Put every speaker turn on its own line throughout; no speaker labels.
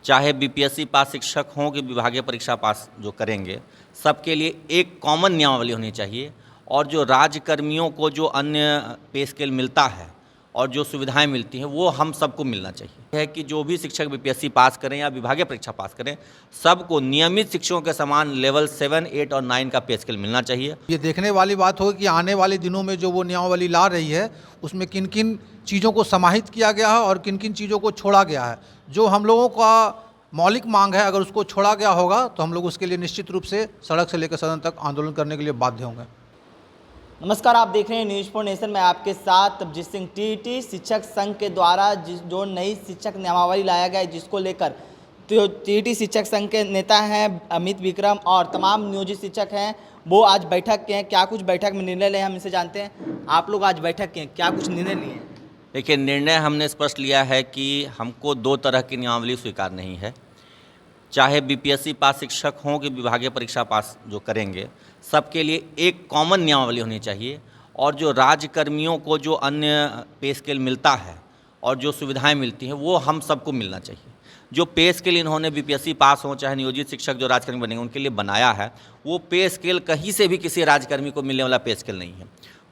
चाहे बीपीएससी पास शिक्षक हों कि विभागीय परीक्षा पास जो करेंगे, सबके लिए एक कॉमन नियमावली होनी चाहिए। और जो राज्यकर्मियों को जो अन्य पे स्केल मिलता है और जो सुविधाएं मिलती हैं वो हम सबको मिलना चाहिए। है कि जो भी शिक्षक बीपीएससी पास करें या विभागीय परीक्षा पास करें, सबको नियमित शिक्षकों के समान लेवल 7, 8 और 9 का पे स्केल मिलना चाहिए।
ये देखने वाली बात होगी कि आने वाले दिनों में जो वो नियमावली ला रही है उसमें किन किन चीज़ों को समाहित किया गया है और किन किन चीज़ों को छोड़ा गया है। जो हम लोगों का मौलिक मांग है, अगर उसको छोड़ा गया होगा तो हम लोग उसके लिए निश्चित रूप से सड़क से लेकर सदन तक आंदोलन करने के लिए बाध्य होंगे।
नमस्कार, आप देख रहे हैं न्यूज़ फॉर नेशन में आपके साथ तबजीत सिंह। टीटी शिक्षक संघ के द्वारा जो नई शिक्षक नियमावली लाया गया है, जिसको लेकर तो टीटी शिक्षक संघ के नेता हैं अमित विक्रम और तमाम नियोजित शिक्षक हैं, वो आज बैठक के हैं। क्या कुछ बैठक में निर्णय लिए हम इनसे जानते हैं। आप लोग आज बैठक के हैं, क्या कुछ निर्णय लिए?
देखिए, निर्णय हमने स्पष्ट लिया है कि हमको 2 तरह की नियमावली स्वीकार नहीं है। चाहे बीपीएससी पास शिक्षक हों कि विभागीय परीक्षा पास जो करेंगे, सबके लिए एक कॉमन नियमावली होनी चाहिए। और जो राज्यकर्मियों को जो अन्य पे स्केल मिलता है और जो सुविधाएं मिलती हैं वो हम सबको मिलना चाहिए। जो पे स्केल इन्होंने बीपीएससी पास हो चाहे नियोजित शिक्षक जो राज्यकर्मी बनेंगे उनके लिए बनाया है, वो पे स्केल कहीं से भी किसी राज्यकर्मी को मिलने वाला पे स्केल नहीं है।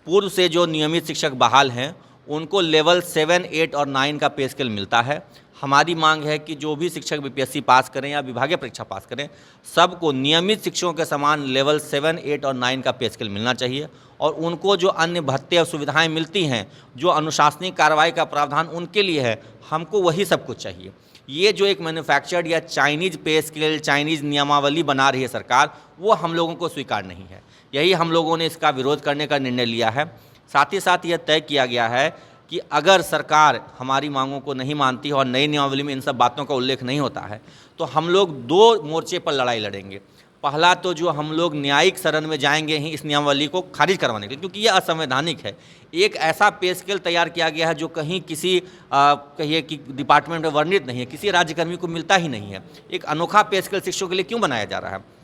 पूर्व से जो नियमित शिक्षक बहाल हैं उनको लेवल 7, 8 और 9 का पे स्केल मिलता है। हमारी मांग है कि जो भी शिक्षक बीपीएससी पास करें या विभागीय परीक्षा पास करें, सबको नियमित शिक्षकों के समान लेवल 7, 8 और 9 का पे स्केल मिलना चाहिए। और उनको जो अन्य भत्ते और सुविधाएं मिलती हैं, जो अनुशासनिक कार्रवाई का प्रावधान उनके लिए है, हमको वही सब कुछ चाहिए। ये जो एक मैन्युफैक्चर्ड या चाइनीज़ पे स्केल, चाइनीज़ नियमावली बना रही है सरकार, वो हम लोगों को स्वीकार नहीं है। यही हम लोगों ने इसका विरोध करने का निर्णय लिया है। साथ ही साथ यह तय किया गया है कि अगर सरकार हमारी मांगों को नहीं मानती है और नई नियमावली में इन सब बातों का उल्लेख नहीं होता है, तो हम लोग 2 मोर्चे पर लड़ाई लड़ेंगे। पहला तो जो हम लोग न्यायिक शरण में जाएंगे ही इस नियमावली को खारिज करवाने के लिए, क्योंकि ये असंवैधानिक है। एक ऐसा पे स्केल तैयार किया गया है जो कहीं किसी कहिए कि डिपार्टमेंट में वर्णित नहीं है, किसी राज्यकर्मी को मिलता ही नहीं है। एक अनोखा पे स्केल शिक्षकों के लिए क्यों बनाया जा रहा है?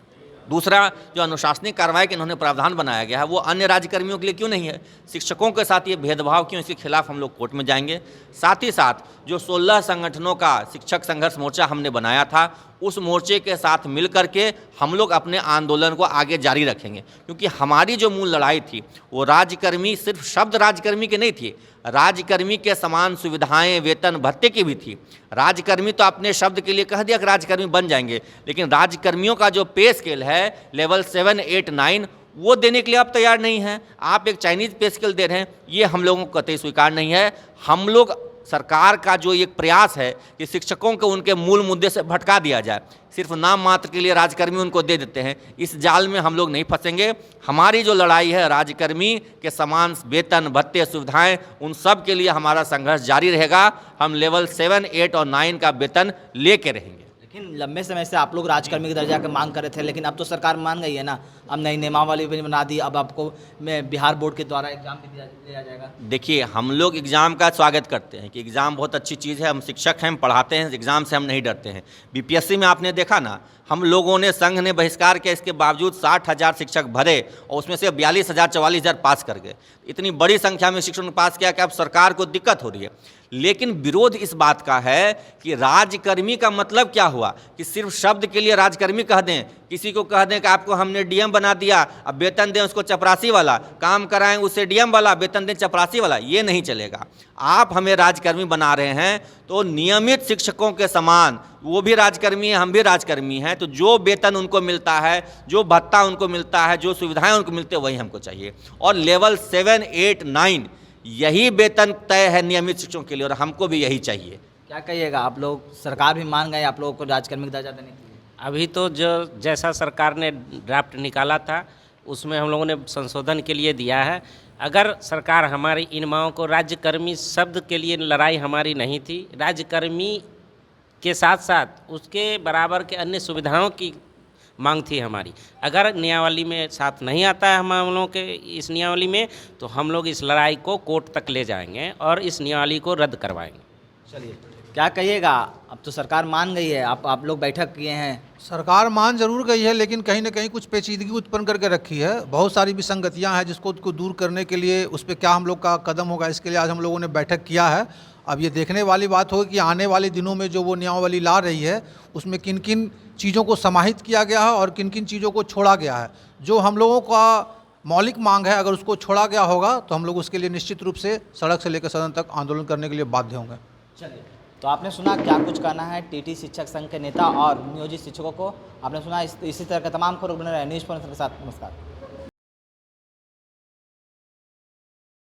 दूसरा, जो अनुशासनिक कार्रवाई के इन्होंने प्रावधान बनाया गया है वो अन्य राज्यकर्मियों के लिए क्यों नहीं है? शिक्षकों के साथ ये भेदभाव क्यों? इसके खिलाफ हम लोग कोर्ट में जाएंगे। साथ ही साथ जो 16 संगठनों का शिक्षक संघर्ष मोर्चा हमने बनाया था, उस मोर्चे के साथ मिल करके हम लोग अपने आंदोलन को आगे जारी रखेंगे। क्योंकि हमारी जो मूल लड़ाई थी वो राज्यकर्मी, सिर्फ शब्द राज्यकर्मी के नहीं थी, राज्यकर्मी के समान सुविधाएं, वेतन, भत्ते की भी थी। राज्यकर्मी तो अपने शब्द के लिए कह दिया कि राज्यकर्मी बन जाएंगे, लेकिन राज्यकर्मियों का जो पे स्केल है लेवल 7, 8, 9 वो देने के लिए आप तैयार नहीं हैं। आप एक चाइनीज़ पे स्केल दे रहे हैं, ये हम लोगों को कतई स्वीकार नहीं है। हम लोग सरकार का जो एक प्रयास है कि शिक्षकों को उनके मूल मुद्दे से भटका दिया जाए, सिर्फ नाम मात्र के लिए राज्यकर्मी उनको दे देते हैं, इस जाल में हम लोग नहीं फंसेंगे। हमारी जो लड़ाई है राज्यकर्मी के समान वेतन, भत्ते, सुविधाएं, उन सब के लिए हमारा संघर्ष जारी रहेगा। हम लेवल 7, 8 और 9 का वेतन लेके रहेंगे।
लेकिन लंबे समय से आप लोग राज्यकर्मी के दर्जा की मांग कर रहे थे, लेकिन अब तो सरकार मान गई है ना, अब नई नियमावली भी बना दी, अब आपको बिहार बोर्ड के द्वारा एग्जाम भी दिया जाएगा।
देखिए, हम लोग एग्ज़ाम का स्वागत करते हैं कि एग्ज़ाम बहुत अच्छी चीज़ है। हम शिक्षक हैं, हम पढ़ाते हैं, एग्ज़ाम से हम नहीं डरते हैं। बीपीएससी में आपने देखा ना, हम लोगों ने, संघ ने बहिष्कार किया, इसके बावजूद 60,000 शिक्षक भरे और उसमें से 42,000, 44,000 पास कर गए। इतनी बड़ी संख्या में शिक्षकों ने पास किया कि अब सरकार को दिक्कत हो रही है। लेकिन विरोध इस बात का है कि राज्यकर्मी का मतलब क्या हुआ कि सिर्फ शब्द के लिए राज्यकर्मी कह दें, किसी को कह दें कि आपको हमने डीएम बना दिया, अब वेतन दें उसको चपरासी वाला, काम कराएं उससे डीएम वाला, वेतन दें चपरासी वाला, ये नहीं चलेगा। आप हमें राज्यकर्मी बना रहे हैं तो नियमित शिक्षकों के समान, वो भी राज्यकर्मी हैं, हम भी राज्यकर्मी हैं, तो जो वेतन उनको मिलता है, जो भत्ता उनको मिलता है, जो सुविधाएं उनको मिलती है, वही हमको चाहिए। और लेवल 7, 8, 9 यही वेतन तय है नियमित शिक्षकों के लिए और हमको भी यही चाहिए।
क्या कहिएगा? आप लोग, सरकार भी मान गए आप लोगों को राज्यकर्मी का दर्जा देने के लिए?
अभी तो जो जैसा सरकार ने ड्राफ्ट निकाला था उसमें हम लोगों ने संशोधन के लिए दिया है। अगर सरकार हमारी इन मांगों को, राज्यकर्मी शब्द के लिए लड़ाई हमारी नहीं थी, राज्यकर्मी के साथ साथ उसके बराबर के अन्य सुविधाओं की मांग थी हमारी। अगर नियमावली में साथ नहीं आता है हम लोगों के इस नियमावली में, तो हम लोग इस लड़ाई को कोर्ट तक ले जाएंगे और इस नियमावली को रद्द करवाएंगे।
चलिए, क्या कहिएगा? अब तो सरकार मान गई है, आप लोग बैठक किए हैं।
सरकार मान जरूर गई है, लेकिन कहीं ना कहीं कुछ पेचीदगी उत्पन्न करके रखी है। बहुत सारी विसंगतियां हैं जिसको दूर करने के लिए उस पर क्या हम लोग का कदम होगा, इसके लिए आज हम लोगों ने बैठक किया है। अब ये देखने वाली बात होगी कि आने वाले दिनों में जो वो नियमावली ला रही है उसमें किन किन चीज़ों को समाहित किया गया है और किन किन चीज़ों को छोड़ा गया है। जो हम लोगों का मौलिक मांग है, अगर उसको छोड़ा गया होगा तो हम लोग उसके लिए निश्चित रूप से सड़क से लेकर सदन तक आंदोलन करने के लिए बाध्य होंगे।
चलिए, तो आपने सुना क्या कुछ कहना है टीटी शिक्षक संघ के नेता और नियोजित शिक्षकों को। आपने सुना इसी तरह के तमाम खबरों बने रहे न्यूज़ 4 के साथ। नमस्कार।